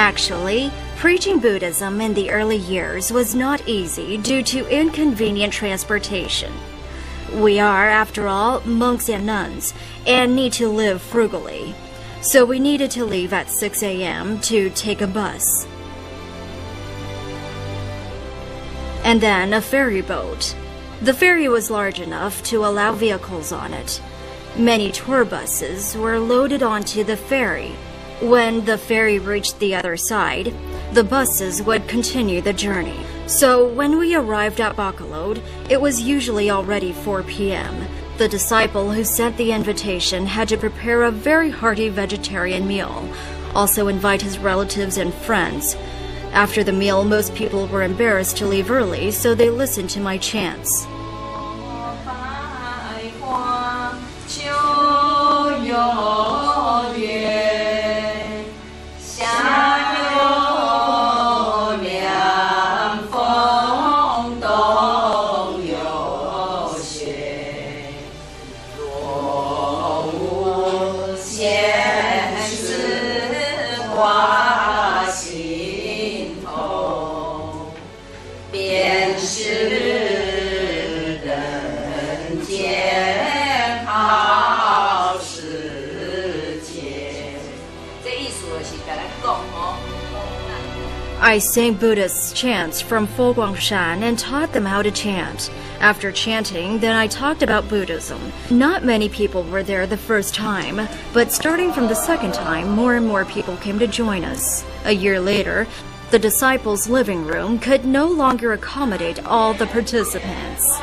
Actually, preaching Buddhism in the early years was not easy due to inconvenient transportation. We are, after all, monks and nuns, and need to live frugally. So we needed to leave at 6 a.m. to take a bus. And then a ferry boat. The ferry was large enough to allow vehicles on it. Many tour buses were loaded onto the ferry. When the ferry reached the other side, the buses would continue the journey. So when we arrived at Bacolod, it was usually already 4 p.m. The disciple who sent the invitation had to prepare a very hearty vegetarian meal, also invite his relatives and friends. After the meal, most people were embarrassed to leave early, so they listened to my chants. I sang Buddhist chants from Guang Shan and taught them how to chant. After chanting, then I talked about Buddhism. Not many people were there the first time, but starting from the second time, more and more people came to join us. A year later, the disciples' living room could no longer accommodate all the participants.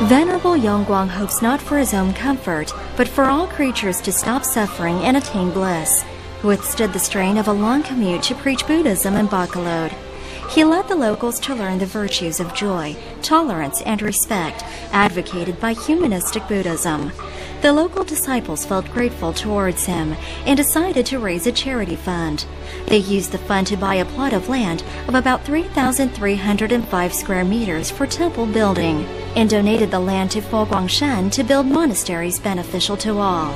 Venerable Guang hopes not for his own comfort, but for all creatures to stop suffering and attain bliss. He withstood the strain of a long commute to preach Buddhism in Bacolod. He led the locals to learn the virtues of joy, tolerance, and respect, advocated by humanistic Buddhism. The local disciples felt grateful towards him and decided to raise a charity fund. They used the fund to buy a plot of land of about 3,305 square meters for temple building, and donated the land to Guang Shan to build monasteries beneficial to all.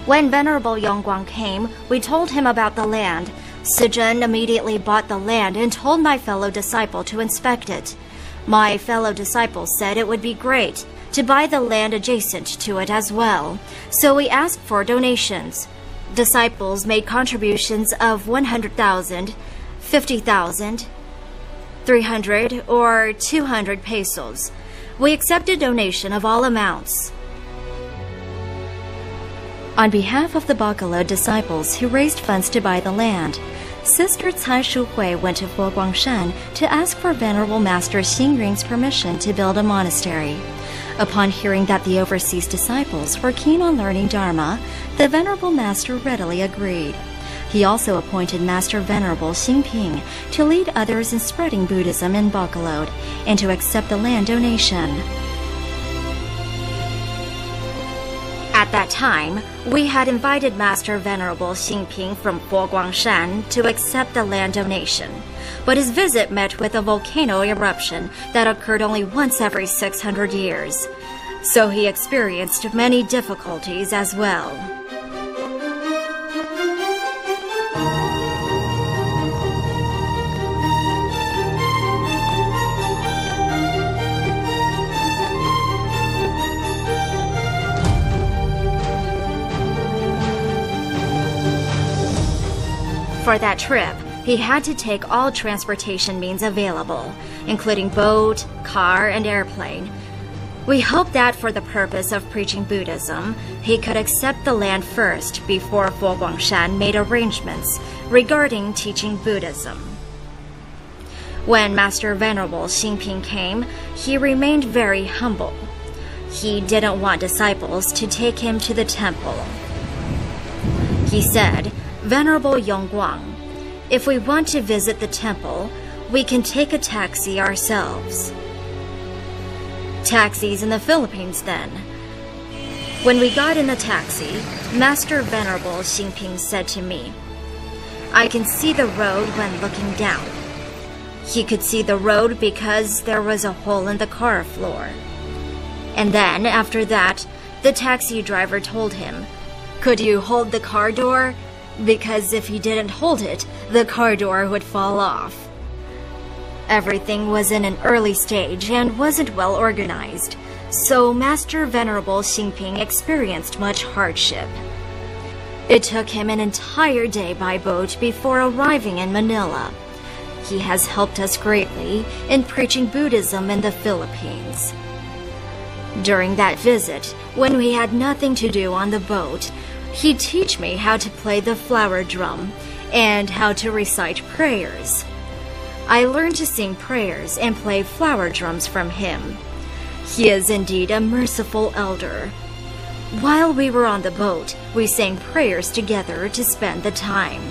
When Venerable Guang came, we told him about the land. Sijun immediately bought the land and told my fellow disciple to inspect it. My fellow disciple said it would be great to buy the land adjacent to it as well, so we asked for donations. Disciples made contributions of 100,000, 50,000, 300, or 200 pesos. We accepted donation of all amounts. On behalf of the Bacolod disciples who raised funds to buy the land, Sister Cai Shuhui went to Guang Shan to ask for Venerable Master Xingyun's permission to build a monastery. Upon hearing that the overseas disciples were keen on learning Dharma, the Venerable Master readily agreed. He also appointed Master Venerable Xingping to lead others in spreading Buddhism in Bacolod and to accept the land donation. At that time, we had invited Master Venerable Xingping from Guang Shan to accept the land donation, but his visit met with a volcano eruption that occurred only once every 600 years, so he experienced many difficulties as well. For that trip, he had to take all transportation means available, including boat, car, and airplane. We hoped that for the purpose of preaching Buddhism, he could accept the land first before Guang Shan made arrangements regarding teaching Buddhism. When Master Venerable Xingping came, he remained very humble. He didn't want disciples to take him to the temple. He said, "Venerable Guang, if we want to visit the temple, we can take a taxi ourselves." Taxis in the Philippines, then. When we got in the taxi, Master Venerable Xingping said to me, "I can see the road when looking down." He could see the road because there was a hole in the car floor. And then, after that, the taxi driver told him, "Could you hold the car door? Because if he didn't hold it, the car door would fall off." Everything was in an early stage and wasn't well organized, so Master Venerable Xingping experienced much hardship. It took him an entire day by boat before arriving in Manila. He has helped us greatly in preaching Buddhism in the Philippines. During that visit, when we had nothing to do on the boat, he'd teach me how to play the flower drum and how to recite prayers. I learned to sing prayers and play flower drums from him. He is indeed a merciful elder. While we were on the boat, we sang prayers together to spend the time.